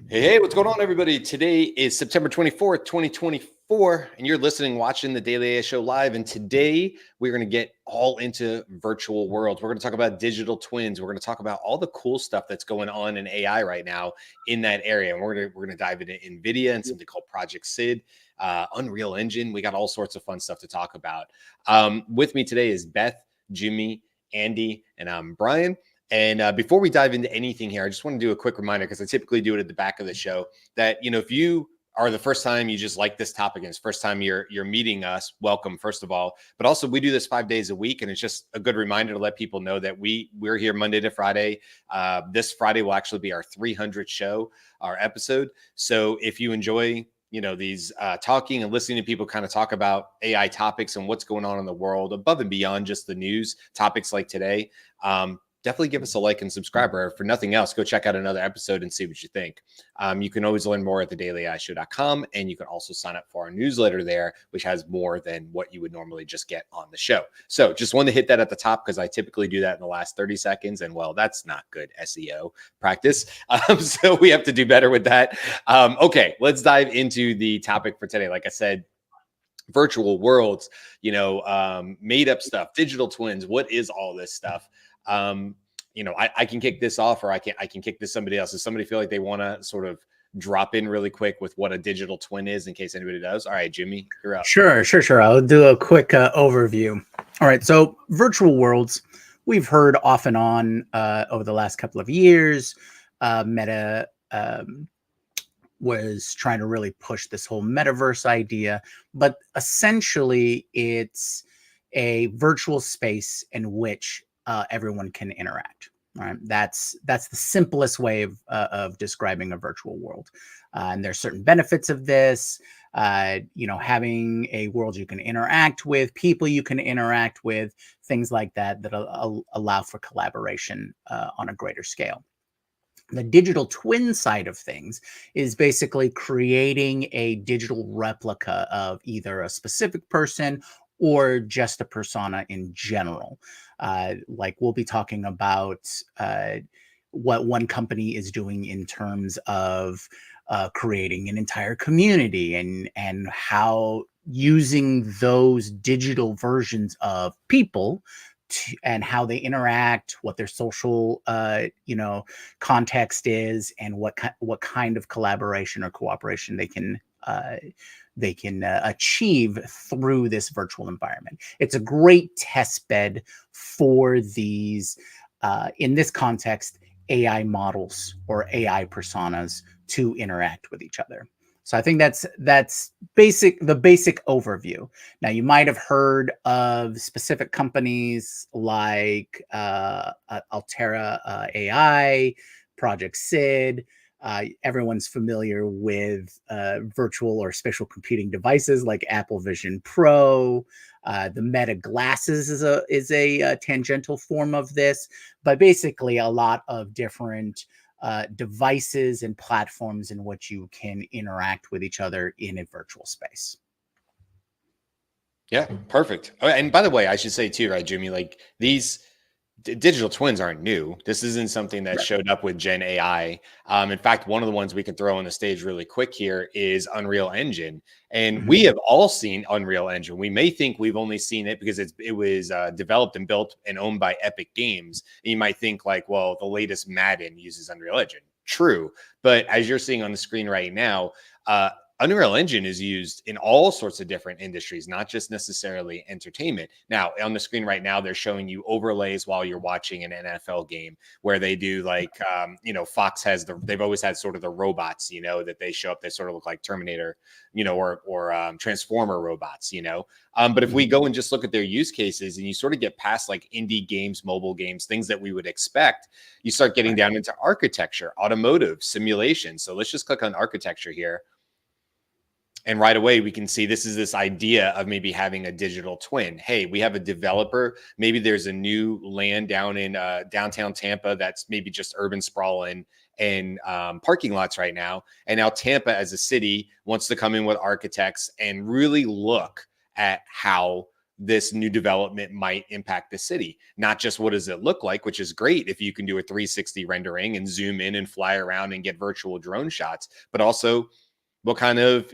Hey, what's going on, everybody? Today is September 24th, 2024, and you're watching the Daily AI Show live. And today we're going to get all into virtual worlds. We're going to talk about digital twins. We're going to talk about all the cool stuff that's going on in AI right now in that area. And we're going to dive into Nvidia and something called Project Sid, Unreal Engine. We got all sorts of fun stuff to talk about. With me today is Beth, Jimmy, Andy, and I'm Brian. And before we dive into anything here, I just want to do a quick reminder, because I typically do it at the back of the show, that, if you are the first time you just like this topic and it's first time you're meeting us, welcome, first of all. But also, we do this 5 days a week, and it's just a good reminder to let people know that we're here Monday to Friday. This Friday will actually be our 300th show, our episode. So if you enjoy these talking and listening to people kind of talk about AI topics and what's going on in the world above and beyond just the news topics like today, definitely give us a like and subscribe, or for nothing else, go check out another episode and see what you think. You can always learn more at thedailyishow.com, and you can also sign up for our newsletter there, which has more than what you would normally just get on the show. So just wanted to hit that at the top, because I typically do that in the last 30 seconds, and well, that's not good SEO practice. So we have to do better with that. Okay, let's dive into the topic for today. Like I said, virtual worlds, made up stuff, digital twins. What is all this stuff? I can kick this off, or I can kick this to somebody else. Does somebody feel like they want to sort of drop in really quick with what a digital twin is, in case anybody does? All right, Jimmy, you're up. Sure. I'll do a quick overview. All right. So virtual worlds, we've heard off and on over the last couple of years. Meta was trying to really push this whole metaverse idea, but essentially it's a virtual space in which everyone can interact. All right, that's the simplest way of describing a virtual world. And there's certain benefits of this. Having a world you can interact with, people you can interact with, things like that allow for collaboration on a greater scale. The digital twin side of things is basically creating a digital replica of either a specific person or just a persona in general. Like we'll be talking about what one company is doing in terms of creating an entire community, and how using those digital versions of people and how they interact, what their social context is, and what kind of collaboration or cooperation they can achieve through this virtual environment. It's a great test bed for these, in this context, AI models or AI personas to interact with each other. So I think that's the basic overview. Now, you might have heard of specific companies like Altera.ai, Project Sid. Everyone's familiar with virtual or spatial computing devices like Apple Vision Pro. The Meta glasses is a tangential form of this, but basically a lot of different devices and platforms in which you can interact with each other in a virtual space. Yeah, perfect. Oh, and by the way, I should say too, right, Jimmy, like these digital twins aren't new. This isn't something that showed up with Gen AI. In fact, one of the ones we can throw on the stage really quick here is Unreal Engine. And we have all seen Unreal Engine. We may think we've only seen it because it was developed and built and owned by Epic Games. And you might think like, well, the latest Madden uses Unreal Engine. True. But as you're seeing on the screen right now, Unreal Engine is used in all sorts of different industries, not just necessarily entertainment. Now, on the screen right now, they're showing you overlays while you're watching an NFL game, where they do like, Fox has they've always had sort of the robots, that they show up. They sort of look like Terminator, or Transformer robots, But if we go and just look at their use cases, and you sort of get past like indie games, mobile games, things that we would expect, you start getting down into architecture, automotive, simulation. So let's just click on architecture here. And right away, we can see this idea of maybe having a digital twin. Hey, we have a developer. Maybe there's a new land down in downtown Tampa that's maybe just urban sprawl, and and parking lots right now. And now Tampa as a city wants to come in with architects and really look at how this new development might impact the city. Not just what does it look like, which is great if you can do a 360 rendering and zoom in and fly around and get virtual drone shots, but also what kind of,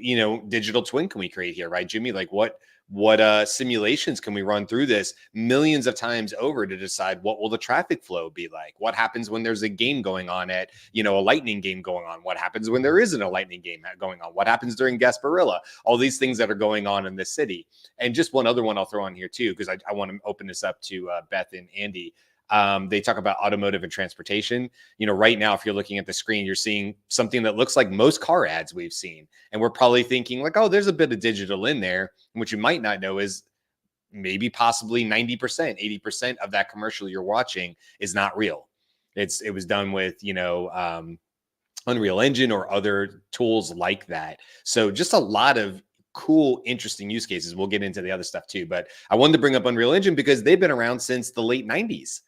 digital twin can we create here, right, Jimmy? Like what simulations can we run through this millions of times over to decide what will the traffic flow be like? What happens when there's a game going on at, a lightning game going on? What happens when there isn't a lightning game going on? What happens during Gasparilla? All these things that are going on in the city. And just one other one I'll throw on here too, because I want to open this up to Beth and Andy. They talk about automotive and transportation. Right now, if you're looking at the screen, you're seeing something that looks like most car ads we've seen. And we're probably thinking like, oh, there's a bit of digital in there. And what you might not know is maybe possibly 90%, 80% of that commercial you're watching is not real. It was done with, Unreal Engine or other tools like that. So just a lot of cool, interesting use cases. We'll get into the other stuff too. But I wanted to bring up Unreal Engine because they've been around since the late 90s.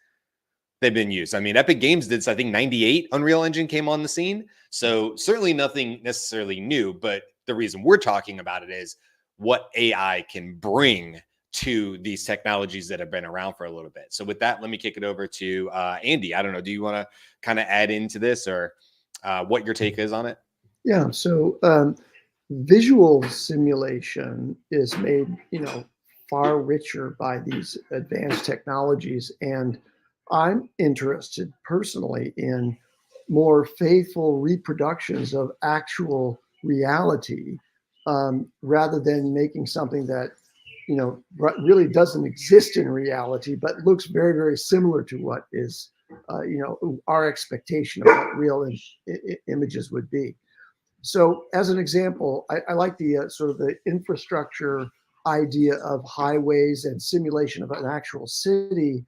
They've been used. I mean, Epic Games did, I think, 98 Unreal Engine came on the scene. So certainly nothing necessarily new, but the reason we're talking about it is what AI can bring to these technologies that have been around for a little bit. So with that, let me kick it over to Andy. I don't know, do you want to kind of add into this or what your take is on it? Yeah, so visual simulation is made, far richer by these advanced technologies. And I'm interested personally in more faithful reproductions of actual reality rather than making something that, really doesn't exist in reality, but looks very, very similar to what is, our expectation of what real images would be. So as an example, I like the sort of the infrastructure idea of highways and simulation of an actual city.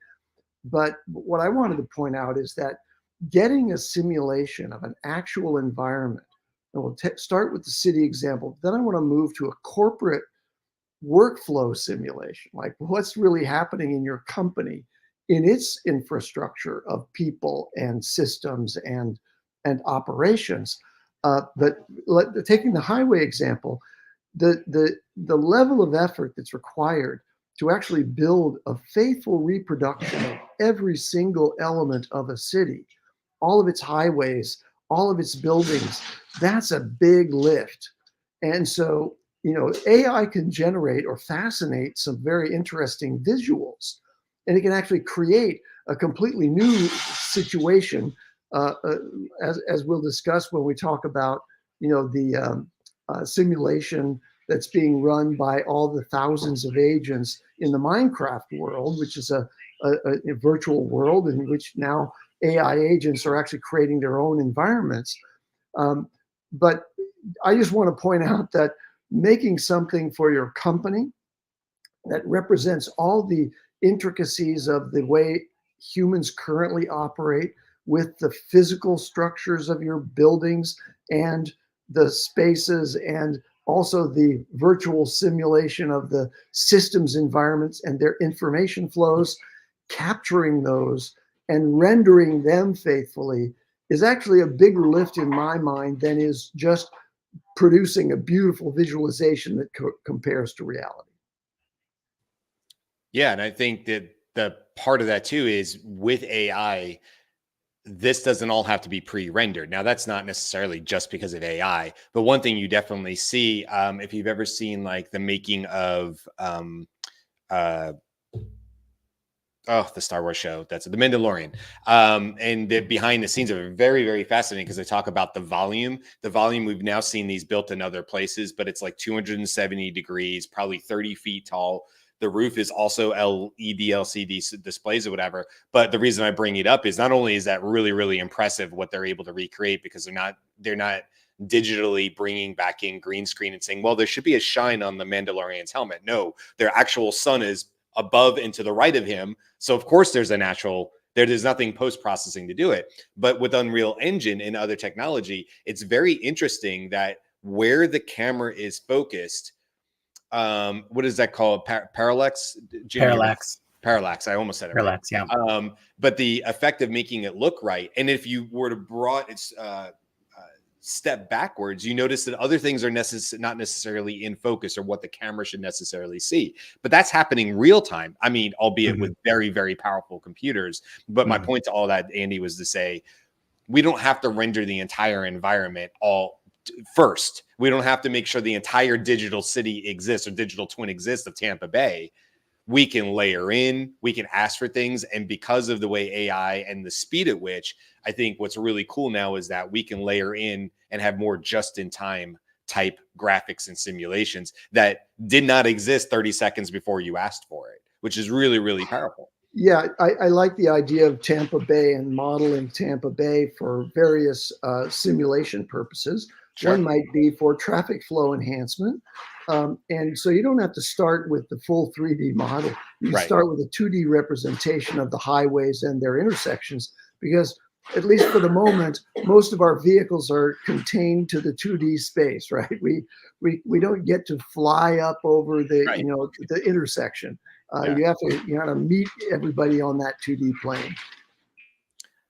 But what I wanted to point out is that getting a simulation of an actual environment, and we'll start with the city example, then I want to move to a corporate workflow simulation, like what's really happening in your company, in its infrastructure of people and systems and operations. But taking the highway example, the level of effort that's required to actually build a faithful reproduction of every single element of a city, all of its highways, all of its buildings, that's a big lift. And so, AI can generate or fascinate some very interesting visuals, and it can actually create a completely new situation, as we'll discuss when we talk about, the simulation that's being run by all the thousands of agents in the Minecraft world, which is a virtual world in which now AI agents are actually creating their own environments. But I just want to point out that making something for your company that represents all the intricacies of the way humans currently operate with the physical structures of your buildings and the spaces, and also the virtual simulation of the systems environments and their information flows, capturing those and rendering them faithfully is actually a bigger lift in my mind than is just producing a beautiful visualization that compares to reality. Yeah, and I think that the part of that too is with AI, this doesn't all have to be pre-rendered. Now, that's not necessarily just because of AI, but one thing you definitely see, if you've ever seen like the making of the Star Wars show, that's the Mandalorian, and the behind the scenes are very, very fascinating because they talk about the volume. We've now seen these built in other places, but it's like 270 degrees, probably 30 feet tall. The roof is also LED LCD displays or whatever. But the reason I bring it up is not only is that really, really impressive what they're able to recreate, because they're not digitally bringing back in green screen and saying, well, there should be a shine on the Mandalorian's helmet. No, their actual sun is above and to the right of him. So of course there's there's nothing post-processing to do it. But with Unreal Engine and other technology, it's very interesting that where the camera is focused, what is that called? Parallax? Parallax. Parallax. I almost said it Parallax, right. yeah. But the effect of making it look right, and if you were to brought its step backwards, you notice that other things are not necessarily in focus or what the camera should necessarily see. But that's happening real time. I mean, albeit with very, very powerful computers. But my point to all that, Andy, was to say we don't have to render the entire environment all first. We don't have to make sure the entire digital city exists or digital twin exists of Tampa Bay. We can layer in, we can ask for things. And because of the way AI and the speed at which, I think what's really cool now is that we can layer in and have more just-in-time type graphics and simulations that did not exist 30 seconds before you asked for it, which is really, really powerful. Yeah, I like the idea of Tampa Bay and modeling Tampa Bay for various simulation purposes. Sure. One might be for traffic flow enhancement. And so you don't have to start with the full 3D model. You start with a 2D representation of the highways and their intersections, because at least for the moment, most of our vehicles are contained to the 2D space, right? We don't get to fly up over the, the intersection. You have to meet everybody on that 2D plane.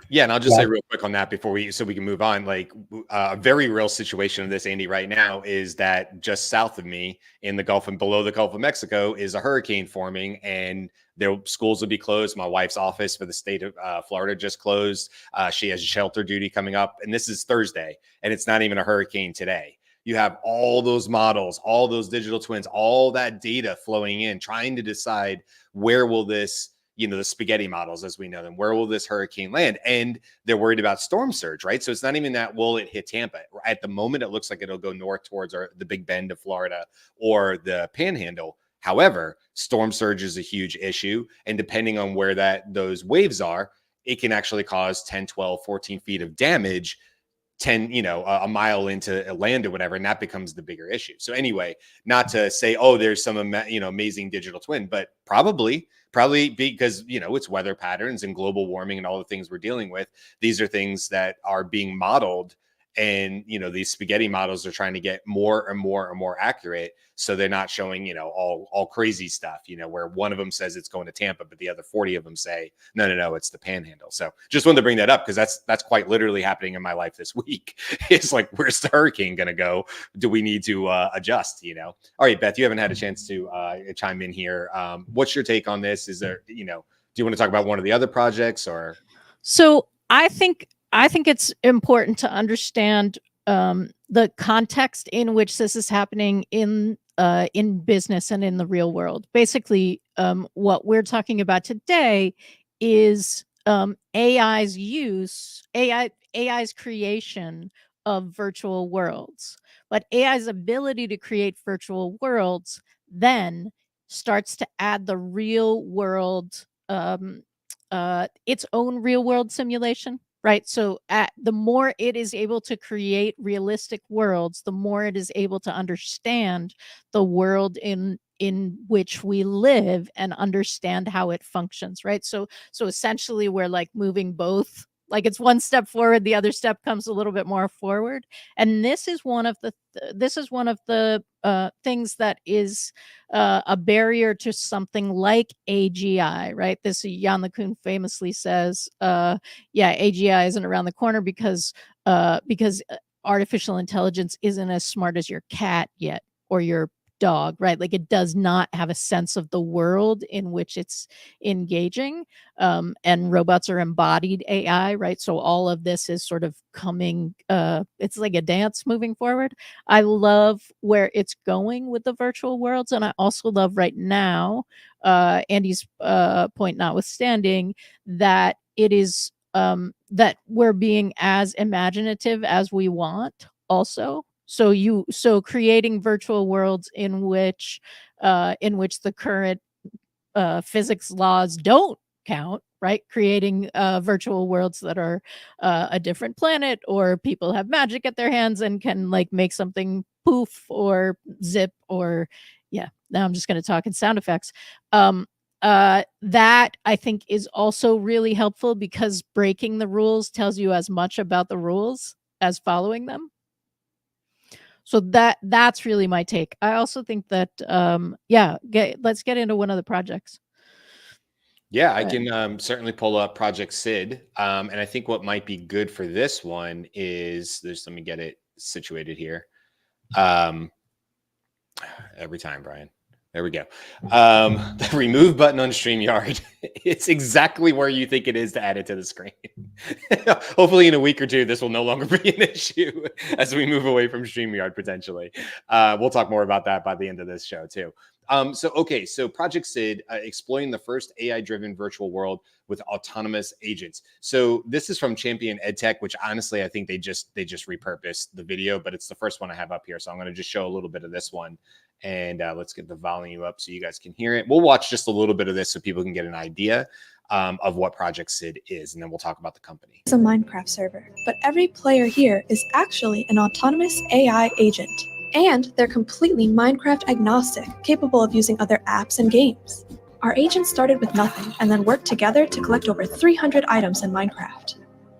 Yeah, and I'll just say real quick on that before we can move on. Like a very real situation of this, Andy, right now is that just south of me in the Gulf and below the Gulf of Mexico is a hurricane forming, and their schools will be closed. My wife's office for the state of Florida just closed. She has shelter duty coming up, and this is Thursday, and it's not even a hurricane today. You have all those models, all those digital twins, all that data flowing in, trying to decide where will this, the spaghetti models as we know them, where will this hurricane land? And they're worried about storm surge, right? So it's not even that will it hit Tampa. At the moment, it looks like it'll go north towards the Big Bend of Florida or the Panhandle. However, storm surge is a huge issue. And depending on where those waves are, it can actually cause 10, 12, 14 feet of damage 10, a mile into land or whatever, and that becomes the bigger issue. So anyway, not to say, oh, there's some, amazing digital twin, but probably because, it's weather patterns and global warming and all the things we're dealing with. These are things that are being modeled, and, these spaghetti models are trying to get more and more and more accurate. So they're not showing, all crazy stuff, where one of them says it's going to Tampa, but the other 40 of them say, no, it's the Panhandle. So just wanted to bring that up because that's quite literally happening in my life this week. It's like, where's the hurricane going to go? Do we need to adjust, All right, Beth, you haven't had a chance to chime in here. What's your take on this? Is there, do you want to talk about one of the other projects or? So I think it's important to understand the context in which this is happening in business and in the real world. Basically, what we're talking about today is AI's creation of virtual worlds. But AI's ability to create virtual worlds then starts to add the real world, its own real world simulation. Right. So the more it is able to create realistic worlds, the more it is able to understand the world in which we live and understand how it functions. Right. So essentially, we're like moving both. Like it's one step forward, the other step comes a little bit more forward. And this is one of the things that is a barrier to something like AGI, right? This Jan LeCun famously says, AGI isn't around the corner because artificial intelligence isn't as smart as your cat yet or your dog, right? Like it does not have a sense of the world in which it's engaging. And robots are embodied AI, right? So all of this is sort of coming, it's like a dance moving forward. I love where it's going with the virtual worlds. And I also love right now, Andy's point notwithstanding, that it is that we're being as imaginative as we want also. So creating virtual worlds in which the current physics laws don't count, right? Creating virtual worlds that are a different planet, or people have magic at their hands and can like make something poof or zip or now I'm just going to talk in sound effects. That I think is also really helpful because breaking the rules tells you as much about the rules as following them. So that's really my take. I also think that let's get into one of the projects. Yeah, I can certainly pull up Project Sid. And I think what might be good for this one is let me get it situated here. Every time, Brian. There we go. The remove button on StreamYard. It's exactly where you think it is to add it to the screen. Hopefully in a week or two, this will no longer be an issue as we move away from StreamYard potentially. We'll talk more about that by the end of this show too. So Project Sid, exploring the first AI-driven virtual world with autonomous agents. So this is from Champion EdTech, which honestly, I think they just repurposed the video, but it's the first one I have up here. So I'm going to just show a little bit of this one. And let's get the volume up so you guys can hear it. We'll watch just a little bit of this so people can get an idea of what Project Sid is, and then we'll talk about the company. It's a Minecraft server, but every player here is actually an autonomous AI agent. And they're completely Minecraft agnostic, capable of using other apps and games. Our agents started with nothing and then worked together to collect over 300 items in Minecraft.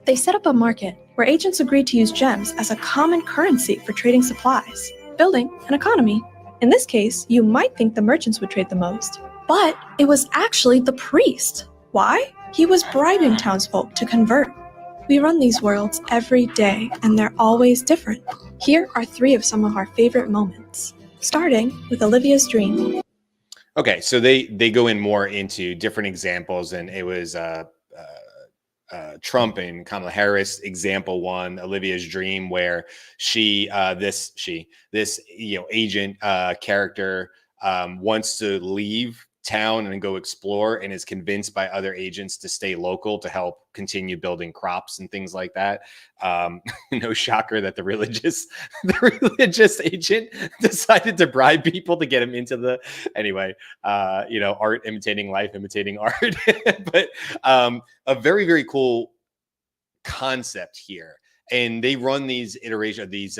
They set up a market where agents agreed to use gems as a common currency for trading supplies, building an economy. In this case, you might think the merchants would trade the most, but it was actually the priest. Why? He was bribing townsfolk to convert. We run these worlds every day, and they're always different. Here are 3 of some of our favorite moments, starting with Olivia's Dream. Okay, so they go in more into different examples, and it was Trump and Kamala Harris example 1, Olivia's Dream, where this agent character wants to leave town and go explore, and is convinced by other agents to stay local to help continue building crops and things like that. No shocker that the religious agent decided to bribe people to get him into the art imitating life, imitating art. But a very, very cool concept here. And they run these iterations, these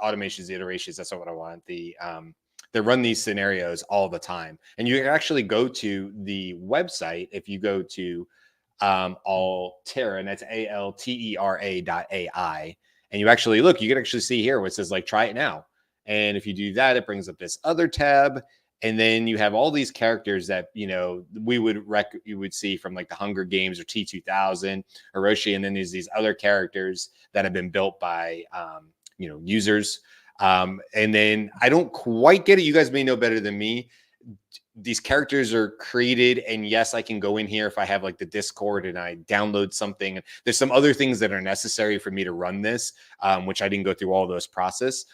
automations, iterations. That's not what I want. They run these scenarios all the time, and you can actually go to the website if you go to Altera, and that's Altera.ai, and you actually look. You can actually see here where it says like try it now, and if you do that, it brings up this other tab, and then you have all these characters that you would see from like the Hunger Games or T2000, Hiroshi, and then there's these other characters that have been built by users. And then I don't quite get it. You guys may know better than me. These characters are created, and yes, I can go in here if I have like the Discord and I download something. There's some other things that are necessary for me to run this, which I didn't go through all those process.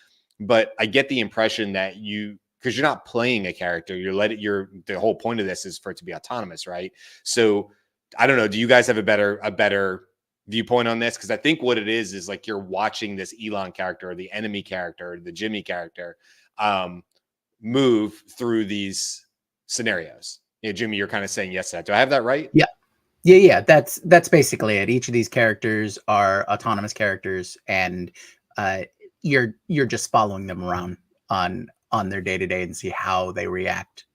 But I get the impression that because you're not playing a character, the whole point of this is for it to be autonomous, right? So I don't know. Do you guys have a better viewpoint on this? Because I think what it is like you're watching this Elon character or the enemy character or the Jimmy character move through these scenarios. Jimmy, you're kind of saying yes to that. Do I have that right? Yeah. That's basically it. Each of these characters are autonomous characters, and you're just following them around on their day-to-day and see how they react.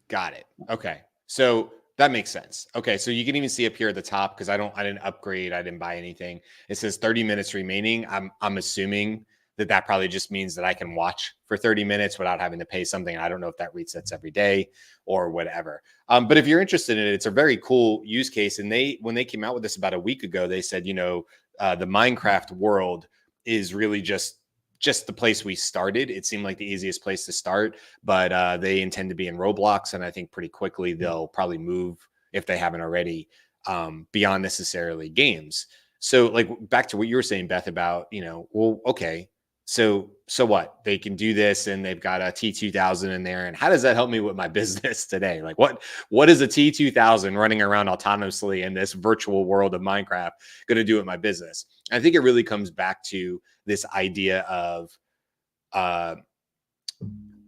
Got it. Okay, so that makes sense. Okay, so you can even see up here at the top, because I didn't upgrade, I didn't buy anything. It says 30 minutes remaining. I'm assuming that probably just means that I can watch for 30 minutes without having to pay something. I don't know if that resets every day or whatever. But if you're interested in it, it's a very cool use case. And when they came out with this about a week ago, they said, the Minecraft world is really just the place we started. It seemed like the easiest place to start, but they intend to be in Roblox, and I think pretty quickly they'll probably move, if they haven't already, beyond necessarily games. So like back to what you were saying, Beth, about okay, so what? They can do this, and they've got a T2000 in there, and how does that help me with my business today? Like what is a T2000 running around autonomously in this virtual world of Minecraft going to do with my business? I think it really comes back to this idea of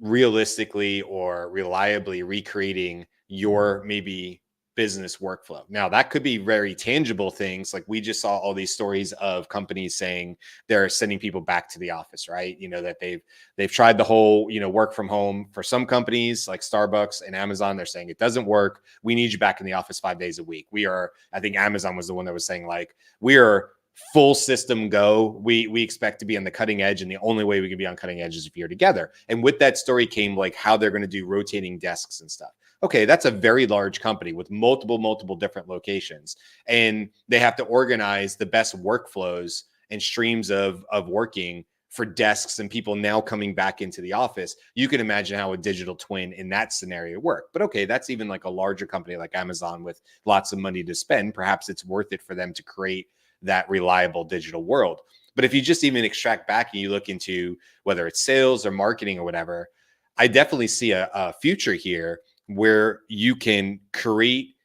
realistically or reliably recreating your maybe business workflow. Now, that could be very tangible things. Like we just saw all these stories of companies saying they're sending people back to the office, right? That they've tried the whole, work from home. For some companies like Starbucks and Amazon, they're saying it doesn't work. We need you back in the office 5 days a week. I think Amazon was the one that was saying like, we are full system go. We expect to be on the cutting edge, and the only way we can be on cutting edge is if you're together. And with that story came like how they're going to do rotating desks and stuff. Okay, that's a very large company with multiple different locations, and they have to organize the best workflows and streams of working for desks and people now coming back into the office. You can imagine how a digital twin in that scenario work. But okay, that's even like a larger company like Amazon with lots of money to spend. Perhaps it's worth it for them to create that reliable digital world. But if you just even extract back and you look into whether it's sales or marketing or whatever, I definitely see a future here where you can create,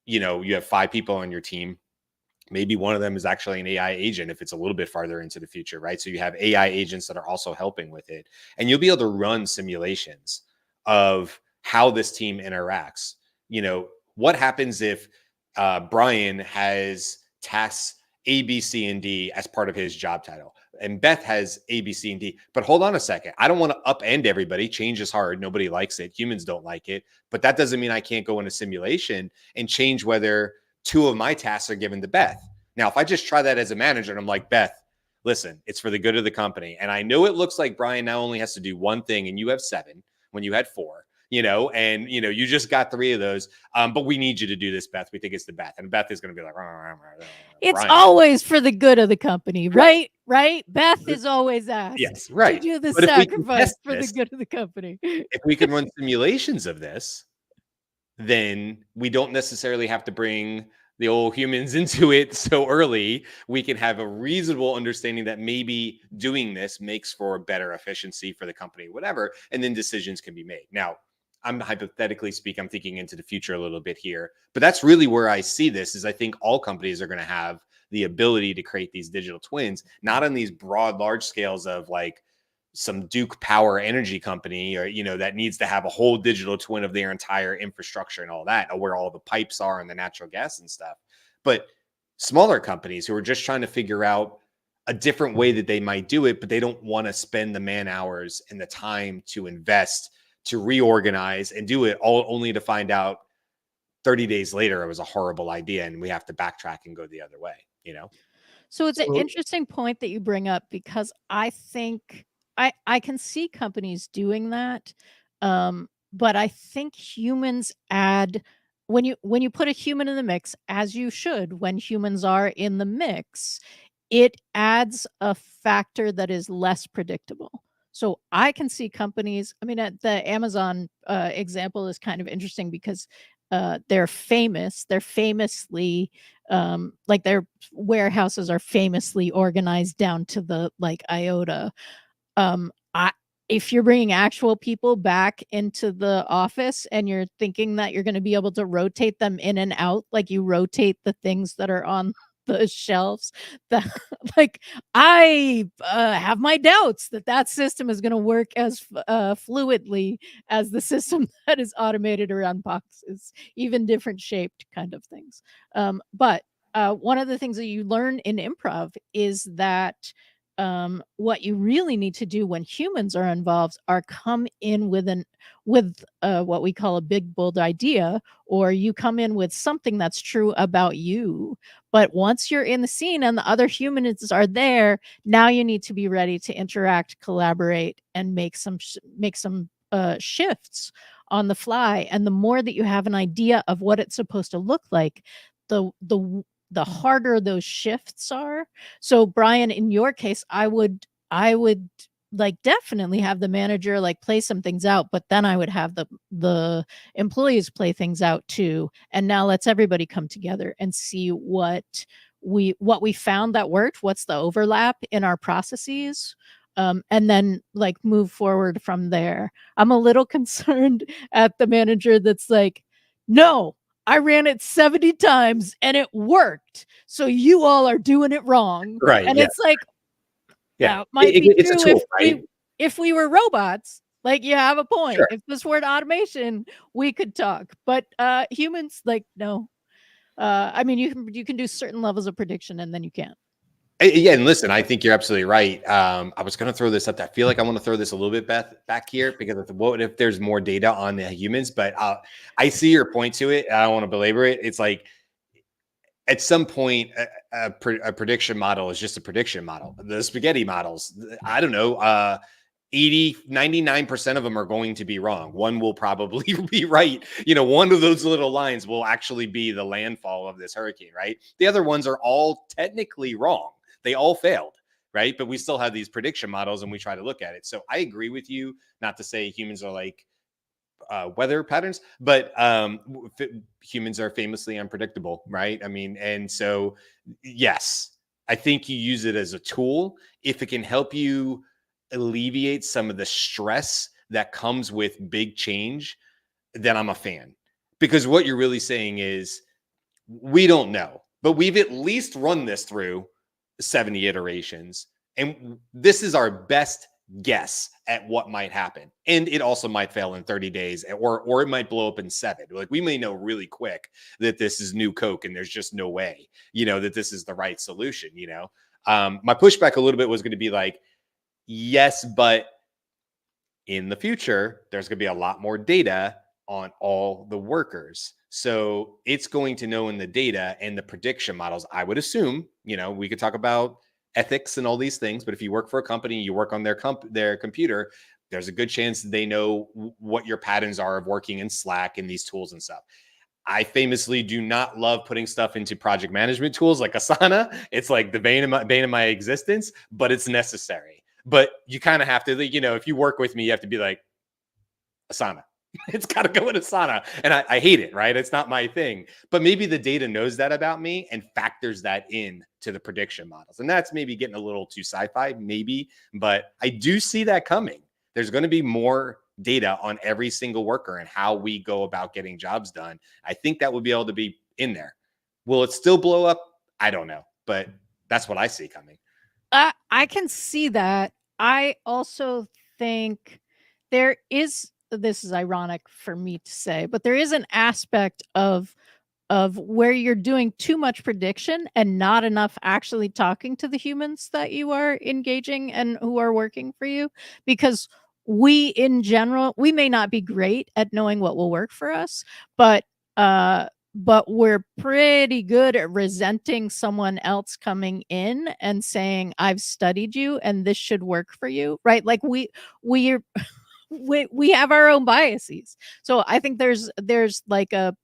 you have 5 people on your team. Maybe one of them is actually an AI agent if it's a little bit farther into the future, right? So you have AI agents that are also helping with it. And you'll be able to run simulations of how this team interacts. What happens if Brian has tasks A, B, C, and D as part of his job title, and Beth has A, B, C, and D. But hold on a second. I don't want to upend everybody. Change is hard. Nobody likes it. Humans don't like it. But that doesn't mean I can't go in a simulation and change whether 2 of my tasks are given to Beth. Now, if I just try that as a manager and I'm like, Beth, listen, it's for the good of the company. And I know it looks like Brian now only has to do one thing and you have 7 when you had 4, and you just got 3 of those. But we need you to do this, Beth. We think it's the Beth. And Beth is going to be like, it's Brian. Always for the good of the company, right? Right? Beth is always asked. Yes, right. To do the But sacrifice for the good of the company. If we can run simulations of this, then we don't necessarily have to bring the old humans into it so early. We can have a reasonable understanding that maybe doing this makes for a better efficiency for the company, whatever, and then decisions can be made. Now, I'm hypothetically speaking, I'm thinking into the future a little bit here, but that's really where I see this is I think all companies are going to have the ability to create these digital twins, not on these broad, large scales of like some Duke Power energy company or, that needs to have a whole digital twin of their entire infrastructure and all that, or where all the pipes are and the natural gas and stuff. But smaller companies who are just trying to figure out a different way that they might do it, but they don't want to spend the man hours and the time to invest, to reorganize and do it all only to find out 30 days later, it was a horrible idea and we have to backtrack and go the other way, So it's an interesting point that you bring up because I think I can see companies doing that. But I think humans add when you put a human in the mix, as you should, when humans are in the mix, it adds a factor that is less predictable. So I can see companies, the Amazon example is kind of interesting because they're famous. They're famously like their warehouses are famously organized down to the like iota. I If you're bringing actual people back into the office and you're thinking that you're going to be able to rotate them in and out, like you rotate the things that are on the shelves, that like I have my doubts that system is going to work as fluidly as the system that is automated around boxes, even different shaped kind of things. But one of the things that you learn in improv is that what you really need to do when humans are involved are come in with what we call a big bold idea, or you come in with something that's true about you. But once you're in the scene and the other humans are there, now you need to be ready to interact, collaborate, and make some shifts on the fly. And the more that you have an idea of what it's supposed to look like, the harder those shifts are. So Brian, in your case, I would like definitely have the manager like play some things out, but then I would have the employees play things out too. And now let's everybody come together and see what we found that worked, what's the overlap in our processes. And then like move forward from there. I'm a little concerned at the manager that's like, no, I ran it 70 times and it worked. So you all are doing it wrong. Right. And yeah. it's like, Yeah, might be it's true a tool, right? if we were robots. Like you have a point. Sure. If this were automation, we could talk. But humans, like, no. You can do certain levels of prediction and then you can't. Yeah, and listen, I think you're absolutely right. I was going to throw this up. I feel like I want to throw this a little bit back here because what if there's more data on the humans? But I see your point to it. I don't want to belabor it. It's like at some point, a prediction model is just a prediction model. The spaghetti models, I don't know, 99% of them are going to be wrong. One will probably be right. One of those little lines will actually be the landfall of this hurricane, right? The other ones are all technically wrong. They all failed, right? But we still have these prediction models and we try to look at it. So I agree with you, not to say humans are like weather patterns, but humans are famously unpredictable, right? I mean, and so yes, I think you use it as a tool if it can help you alleviate some of the stress that comes with big change. Then I'm a fan, because what you're really saying is we don't know, but we've at least run this through 70 iterations, and this is our best guess at what might happen. And it also might fail in 30 days, or it might blow up in 7. Like, we may know really quick that this is new Coke and there's just no way, that this is the right solution. My pushback a little bit was going to be like, yes, but in the future, there's going to be a lot more data on all the workers. So it's going to know in the data and the prediction models, I would assume, we could talk about ethics and all these things, but if you work for a company, you work on their computer, there's a good chance they know what your patterns are of working in Slack and these tools and stuff. I famously do not love putting stuff into project management tools like Asana. It's like the bane of my existence, but it's necessary. But you kind of have to, if you work with me, you have to be like, Asana. It's got to go in Asana. And I hate it, right? It's not my thing. But maybe the data knows that about me and factors that in to the prediction models. And that's maybe getting a little too sci-fi, maybe. But I do see that coming. There's going to be more data on every single worker and how we go about getting jobs done. I think that would be able to be in there. Will it still blow up? I don't know. But that's what I see coming. I can see that. I also think there is, this is ironic for me to say, but there is an aspect of where you're doing too much prediction and not enough actually talking to the humans that you are engaging and who are working for you. Because we, in general, we may not be great at knowing what will work for us, but we're pretty good at resenting someone else coming in and saying, I've studied you and this should work for you, right? Like we have our own biases. So I think there's like a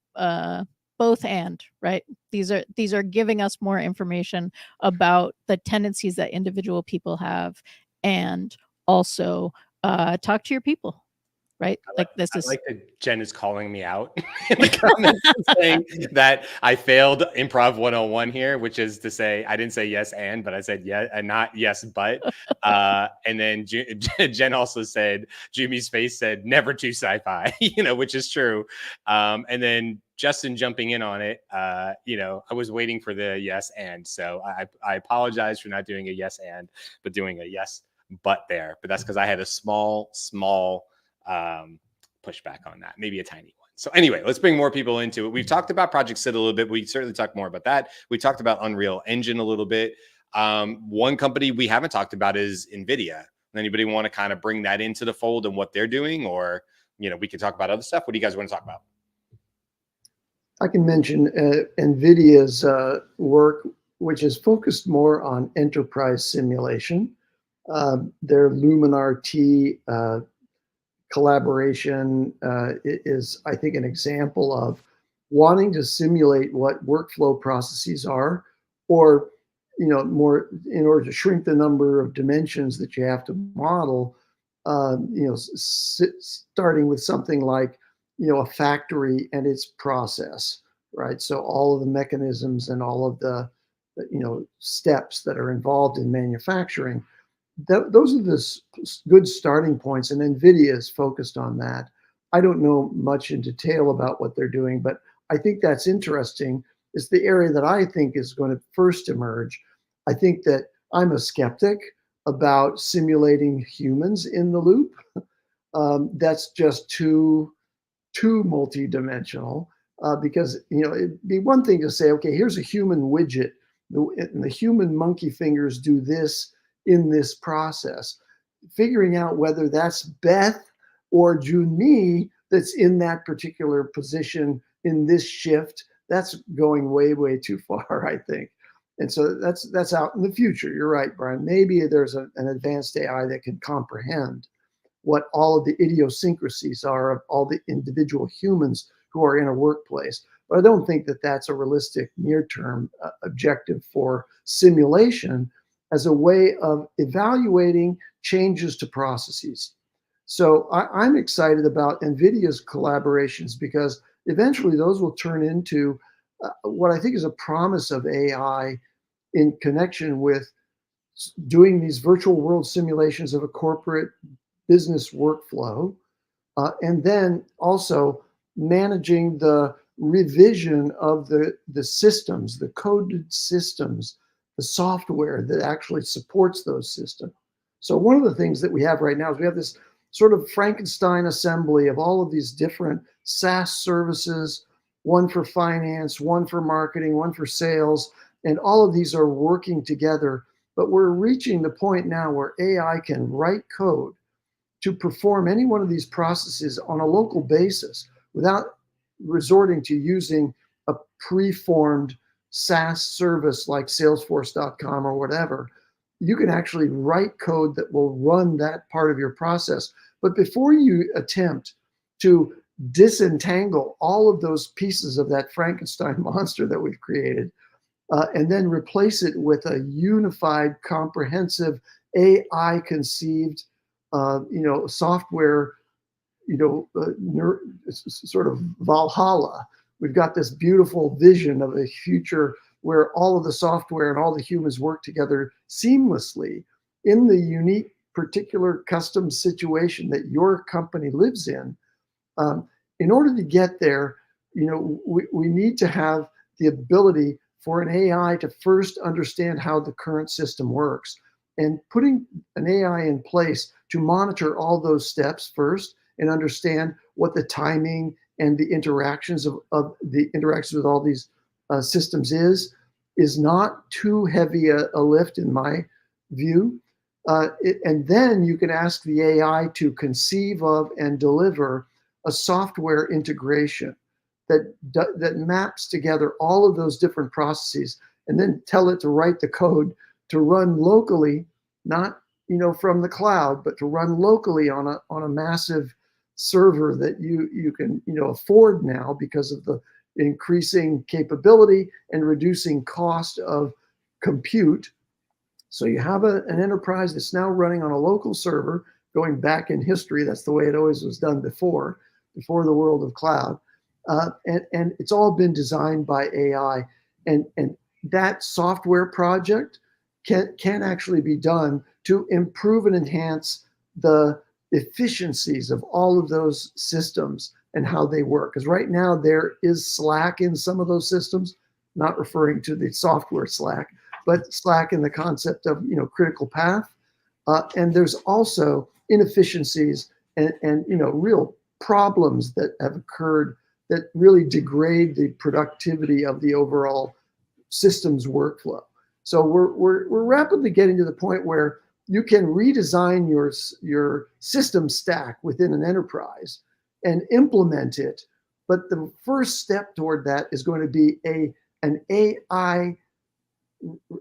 both and, right? These are giving us more information about the tendencies that individual people have, and also talk to your people, right? Like this is like that Jen is calling me out in the comments saying that I failed improv 101 here, which is to say I didn't say yes and, but I said yeah and not yes but. And then Jen also said, Jimmy's face said never too sci-fi, which is true. And then Justin jumping in on it, I was waiting for the yes and. So I apologize for not doing a yes and, but doing a yes but there. But that's because I had a small pushback on that, maybe a tiny one. So anyway, let's bring more people into it. We've talked about Project Sid a little bit. We certainly talk more about that. We talked about Unreal Engine a little bit. One company we haven't talked about is Nvidia. Anybody want to kind of bring that into the fold and what they're doing? Or, we can talk about other stuff. What do you guys want to talk about? I can mention Nvidia's work, which is focused more on enterprise simulation. Their Luminar T collaboration is, I think, an example of wanting to simulate what workflow processes are, or more in order to shrink the number of dimensions that you have to model. Starting with something like a factory and its process, right? So all of the mechanisms and all of the steps that are involved in manufacturing. Those are the good starting points, and NVIDIA is focused on that. I don't know much in detail about what they're doing, but I think that's interesting. It's the area that I think is going to first emerge. I think that I'm a skeptic about simulating humans in the loop. That's just too multidimensional, because it'd be one thing to say, okay, here's a human widget, and the human monkey fingers do this in this process. Figuring out whether that's Beth or Junmi that's in that particular position in this shift, that's going way too far, I think. And so that's out in the future. You're right, Brian. Maybe there's an advanced AI that can comprehend what all of the idiosyncrasies are of all the individual humans who are in a workplace. But I don't think that that's a realistic near-term objective for simulation as a way of evaluating changes to processes. So I'm excited about NVIDIA's collaborations because eventually those will turn into what I think is a promise of AI in connection with doing these virtual world simulations of a corporate business workflow, and then also managing the revision of the systems, the coded systems, the software that actually supports those systems. So one of the things that we have right now is we have this sort of Frankenstein assembly of all of these different SaaS services, one for finance, one for marketing, one for sales, and all of these are working together. But we're reaching the point now where AI can write code to perform any one of these processes on a local basis without resorting to using a preformed SaaS service like Salesforce.com or whatever. You can actually write code that will run that part of your process. But before you attempt to disentangle all of those pieces of that Frankenstein monster that we've created, and then replace it with a unified, comprehensive, AI-conceived, software, sort of Valhalla. We've got this beautiful vision of a future where all of the software and all the humans work together seamlessly in the unique, particular custom situation that your company lives in. In order to get there, we need to have the ability for an AI to first understand how the current system works, and putting an AI in place to monitor all those steps first and understand what the timing and the interactions of the interactions with all these systems is not too heavy a lift in my view. And then you can ask the AI to conceive of and deliver a software integration that maps together all of those different processes, and then tell it to write the code to run locally, not from the cloud, but to run locally on a massive server that you can afford now because of the increasing capability and reducing cost of compute. So you have an enterprise that's now running on a local server, going back in history. That's the way it always was done before the world of cloud. And it's all been designed by AI. And that software project can actually be done to improve and enhance the efficiencies of all of those systems and how they work. Because right now there is slack in some of those systems, not referring to the software slack, but slack in the concept of critical path. And there's also inefficiencies and real problems that have occurred that really degrade the productivity of the overall systems workflow. So we're rapidly getting to the point where you can redesign your system stack within an enterprise and implement it. But the first step toward that is going to be an AI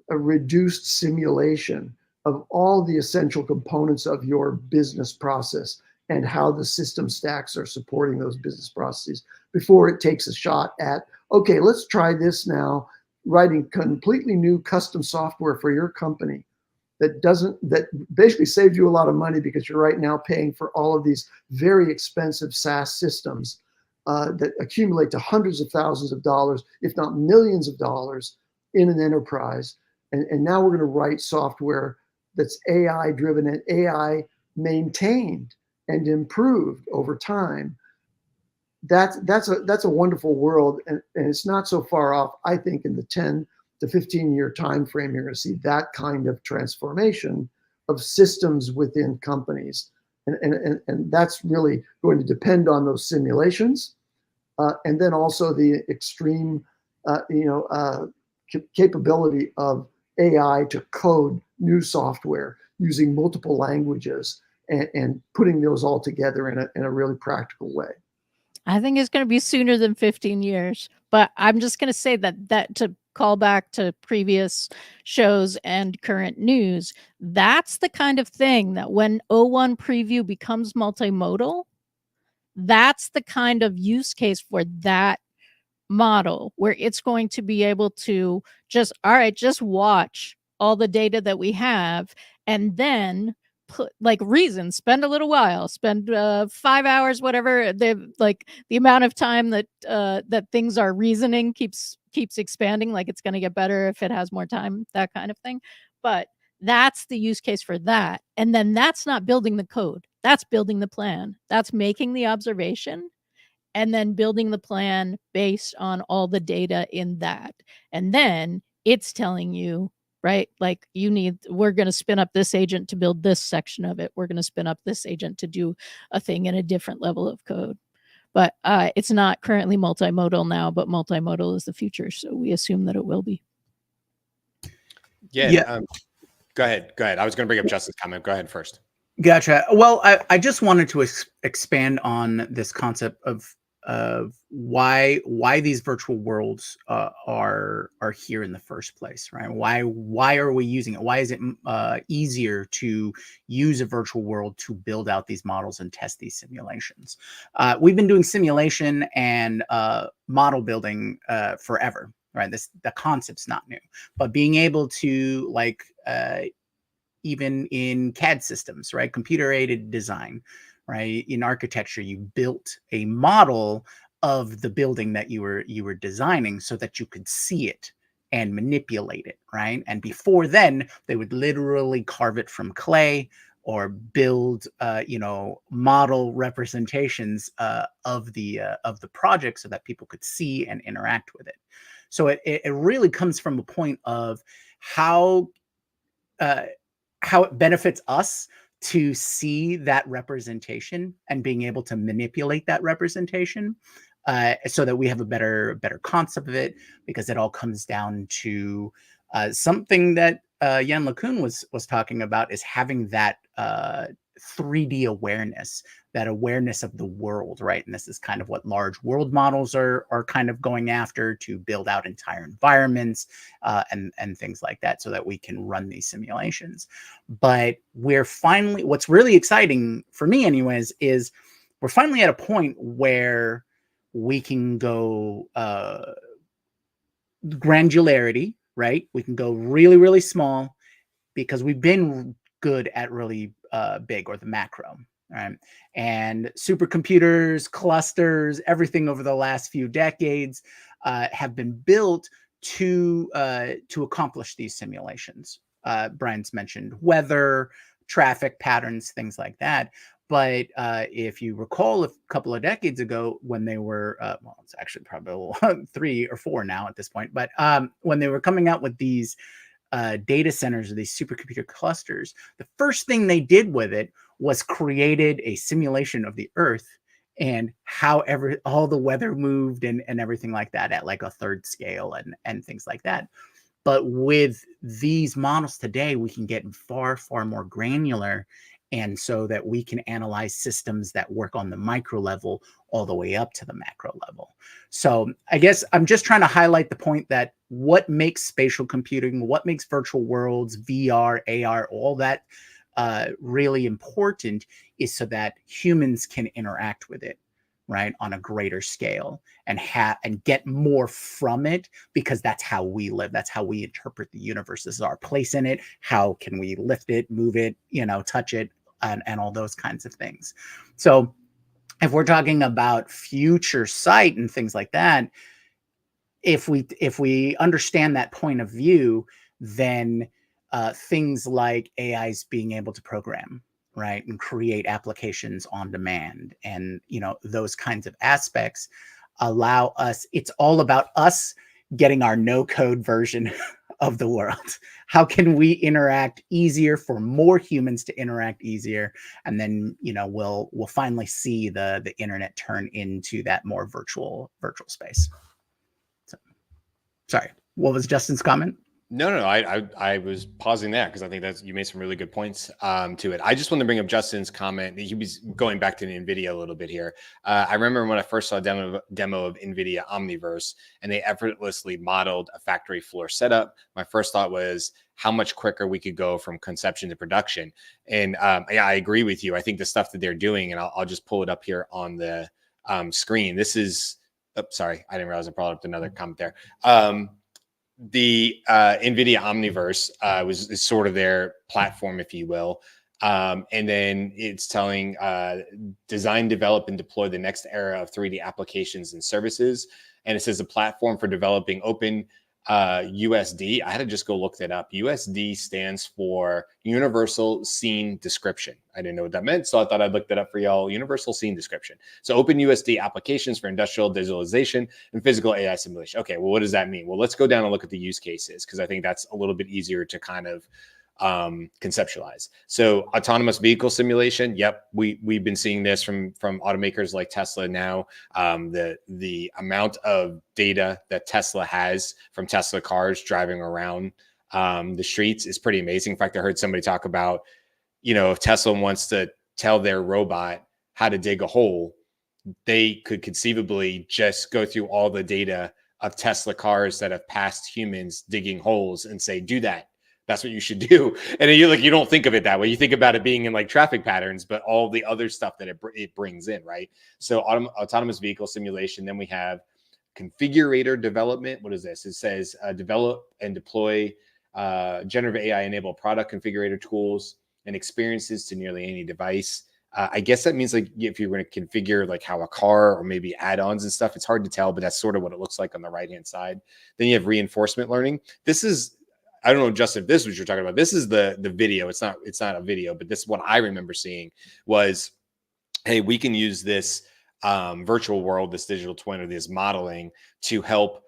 reduced simulation of all the essential components of your business process and how the system stacks are supporting those business processes before it takes a shot at, okay, let's try this now, writing completely new custom software for your company that basically saves you a lot of money because you're right now paying for all of these very expensive SaaS systems that accumulate to hundreds of thousands of dollars, if not millions of dollars in an enterprise. And now we're going to write software that's AI driven and AI maintained and improved over time. That's a wonderful world, and it's not so far off. I think in the 10 to 15 year time frame, you're going to see that kind of transformation of systems within companies, and that's really going to depend on those simulations, and then also the extreme, capability of AI to code new software using multiple languages and putting those all together in a really practical way. I think it's going to be sooner than 15 years, but I'm just going to say that to call back to previous shows and current news, that's the kind of thing that when O1 preview becomes multimodal, that's the kind of use case for that model where it's going to be able to just, all right, just watch all the data that we have and then put like reason, spend a little while, spend 5 hours, whatever the amount of time that that things are reasoning keeps expanding, like it's going to get better if it has more time, that kind of thing. But that's the use case for that. And then that's not building the code, that's building the plan, that's making the observation and then building the plan based on all the data in that. And then it's telling you, right, like we're going to spin up this agent to build this section of it. We're going to spin up this agent to do a thing in a different level of code. But it's not currently multimodal now, but multimodal is the future. So we assume that it will be. Yeah. Go ahead. I was going to bring up Justin's comment. Go ahead first. Gotcha. Well, I just wanted to expand on this concept of why these virtual worlds are here in the first place, right? Why are we using it? Why is it easier to use a virtual world to build out these models and test these simulations? We've been doing simulation and model building forever, right? The concept's not new, but being able to even in CAD systems, right? Computer-aided design, right? In architecture, you built a model of the building that you were designing so that you could see it and manipulate it, right? And before then, they would literally carve it from clay or build, model representations of the project so that people could see and interact with it. So it really comes from a point of how it benefits us to see that representation and being able to manipulate that representation so that we have a better concept of it, because it all comes down to something that Jan LeCun was talking about, is having that 3D awareness, that awareness of the world, right? And this is kind of what large world models are kind of going after, to build out entire environments and things like that, so that we can run these simulations. But what's really exciting for me anyways, is we're finally at a point where we can go granularity, right? We can go really, really small, because we've been good at really big, or the macro, right? And supercomputers, clusters, everything over the last few decades have been built to accomplish these simulations. Brian's mentioned weather, traffic patterns, things like that. But if you recall, a couple of decades ago, when they were, it's actually probably 3 or 4 now at this point, but when they were coming out with these data centers or these supercomputer clusters, the first thing they did with it was created a simulation of the Earth and how all the weather moved and everything like that at like a third scale and things like that. But with these models today, we can get far, far more granular, and so that we can analyze systems that work on the micro level all the way up to the macro level. So I guess I'm just trying to highlight the point that what makes spatial computing, what makes virtual worlds, VR, AR, all that really important, is so that humans can interact with it, right, on a greater scale, and get more from it, because that's how we live. That's how we interpret the universe. This is our place in it. How can we lift it, move it, touch it, and all those kinds of things. So if we're talking about future sight and things like that, if we understand that point of view, then things like AIs being able to program, right, and create applications on demand, and those kinds of aspects allow us. It's all about us getting our no-code version of the world. How can we interact easier for more humans to interact easier? And then, we'll finally see the internet turn into that more virtual space. So, sorry, what was Justin's comment? No, I was pausing that because I think you made some really good points to it. I just want to bring up Justin's comment. He was going back to the Nvidia a little bit here. I remember when I first saw a demo of Nvidia Omniverse, and they effortlessly modeled a factory floor setup. My first thought was how much quicker we could go from conception to production. And yeah, I agree with you. I think the stuff that they're doing, and I'll just pull it up here on the screen. This is, oh, sorry, I didn't realize I brought up another comment there. The Nvidia Omniverse is sort of their platform, if you will. And then it's telling design, develop, and deploy the next era of 3D applications and services. And it says a platform for developing open USD. I had to just go look that up. USD stands for Universal Scene Description. I didn't know what that meant, so I thought I'd look that up for y'all. Universal Scene Description. So open USD applications for industrial visualization and physical AI simulation. Okay, well, what does that mean? Well, let's go down and look at the use cases, because I think that's a little bit easier to kind of conceptualize. So autonomous vehicle simulation. Yep. We've been seeing this from automakers like Tesla now. The amount of data that Tesla has from Tesla cars driving around the streets is pretty amazing. In fact, I heard somebody talk about, if Tesla wants to tell their robot how to dig a hole, they could conceivably just go through all the data of Tesla cars that have passed humans digging holes and say, do that. That's what you should do. And you don't think of it that way. You think about it being in like traffic patterns, but all the other stuff that it brings in, right? So autonomous vehicle simulation. Then we have configurator development. What is this? It says develop and deploy generative AI enabled product configurator tools and experiences to nearly any device. I guess that means like if you're going to configure like how a car or maybe add-ons and stuff, it's hard to tell, but that's sort of what it looks like on the right-hand side. Then you have reinforcement learning. This is, I don't know, Justin, if this is what you're talking about. This is the video. It's not a video, but this is what I remember seeing was, hey, we can use this virtual world, this digital twin, or this modeling to help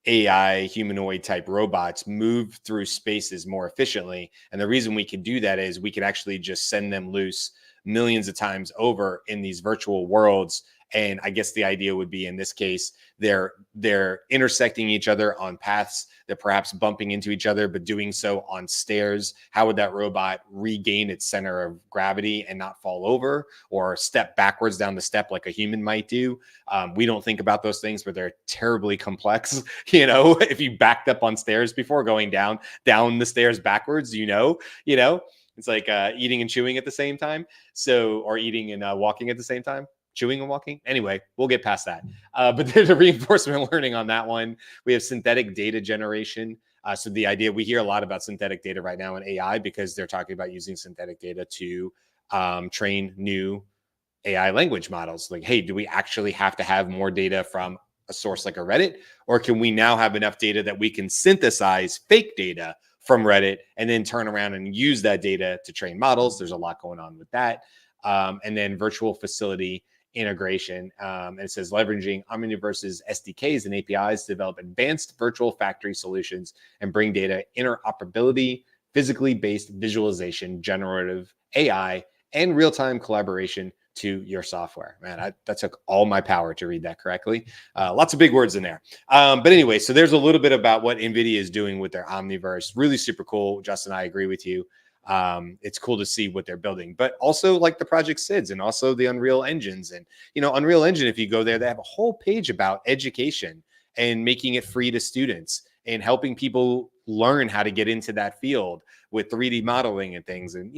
AI humanoid type robots move through spaces more efficiently. And the reason we can do that is we can actually just send them loose millions of times over in these virtual worlds. And I guess the idea would be in this case, they're intersecting each other on paths. They're perhaps bumping into each other, but doing so on stairs. How would that robot regain its center of gravity and not fall over or step backwards down the step like a human might do? We don't think about those things, but they're terribly complex. If you backed up on stairs before going down the stairs backwards, it's like eating and chewing at the same time. So, or eating and walking at the same time. Chewing and walking. Anyway, we'll get past that. But there's a reinforcement learning on that one. We have synthetic data generation. So the idea, we hear a lot about synthetic data right now in AI because they're talking about using synthetic data to train new AI language models. Like, hey, do we actually have to have more data from a source like a Reddit? Or can we now have enough data that we can synthesize fake data from Reddit and then turn around and use that data to train models? There's a lot going on with that. And then virtual facility integration. And it says leveraging Omniverse's SDKs and APIs to develop advanced virtual factory solutions and bring data interoperability, physically based visualization, generative AI, and real-time collaboration to your software. Man, that took all my power to read that correctly. Lots of big words in there. But anyway, so there's a little bit about what Nvidia is doing with their Omniverse. Really super cool. Justin, I agree with you. It's cool to see what they're building, but also like the Project Sids and also the Unreal Engines. And, Unreal Engine, if you go there, they have a whole page about education and making it free to students and helping people learn how to get into that field with 3D modeling and things. And,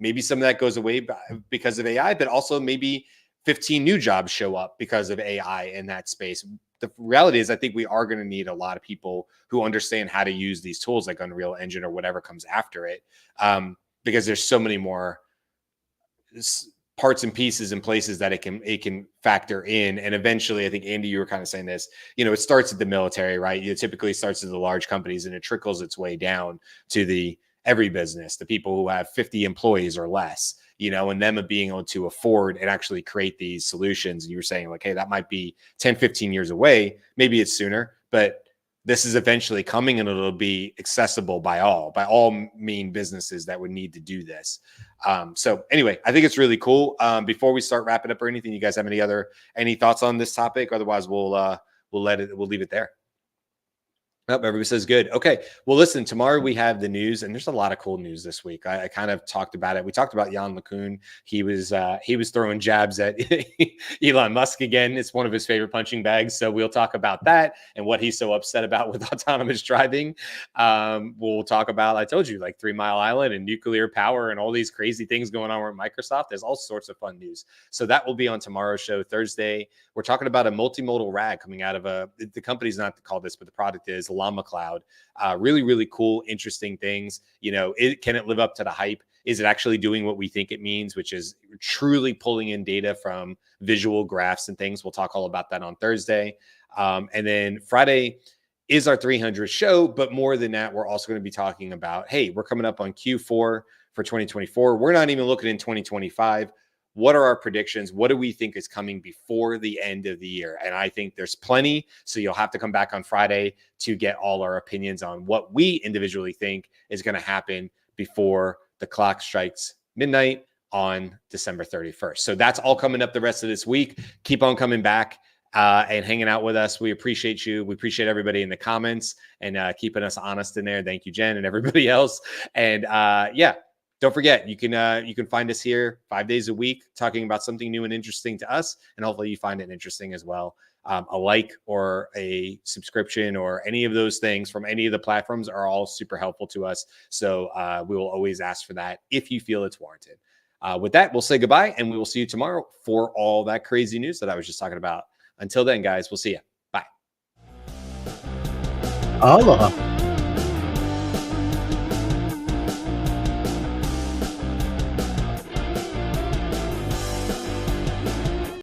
maybe some of that goes away because of AI, but also maybe 15 new jobs show up because of AI in that space. The reality is I think we are going to need a lot of people who understand how to use these tools like Unreal Engine or whatever comes after it, because there's so many more parts and pieces and places that it can factor in. And eventually, I think, Andy, you were kind of saying this, it starts at the military, right? It typically starts at the large companies and it trickles its way down to every business, the people who have 50 employees or less. And them being able to afford and actually create these solutions. And you were saying like, hey, that might be 10, 15 years away. Maybe it's sooner, but this is eventually coming and it'll be accessible by all mean businesses that would need to do this. So anyway, I think it's really cool. Before we start wrapping up or anything, you guys have any thoughts on this topic? Otherwise we'll leave it there. Nope, everybody says good. Okay. Well, listen, tomorrow we have the news, and there's a lot of cool news this week. I kind of talked about it. We talked about Jan LeCun. He was throwing jabs at Elon Musk again. It's one of his favorite punching bags. So we'll talk about that and what he's so upset about with autonomous driving. We'll talk about, I told you, like 3 Mile Island and nuclear power and all these crazy things going on with Microsoft. There's all sorts of fun news. So that will be on tomorrow's show, Thursday. We're talking about a multimodal rag coming out of the company's not called this, but the product is Llama Cloud. Really, really cool, interesting things. You know, can it live up to the hype? Is it actually doing what we think it means, which is truly pulling in data from visual graphs and things? We'll talk all about that on Thursday. And then Friday is our 300th show. But more than that, we're also going to be talking about, hey, we're coming up on Q4 for 2024. We're not even looking in 2025. What are our predictions? What do we think is coming before the end of the year? And I think there's plenty. So you'll have to come back on Friday to get all our opinions on what we individually think is going to happen before the clock strikes midnight on December 31st. So that's all coming up the rest of this week. Keep on coming back and hanging out with us. We appreciate you. We appreciate everybody in the comments and keeping us honest in there. Thank you, Jen, and everybody else. And yeah. Don't forget, you can find us here 5 days a week talking about something new and interesting to us, and hopefully you find it interesting as well. A like or a subscription or any of those things from any of the platforms are all super helpful to us. So we will always ask for that if you feel it's warranted. With that, we'll say goodbye, and we will see you tomorrow for all that crazy news that I was just talking about. Until then, guys, we'll see you. Bye. Aloha.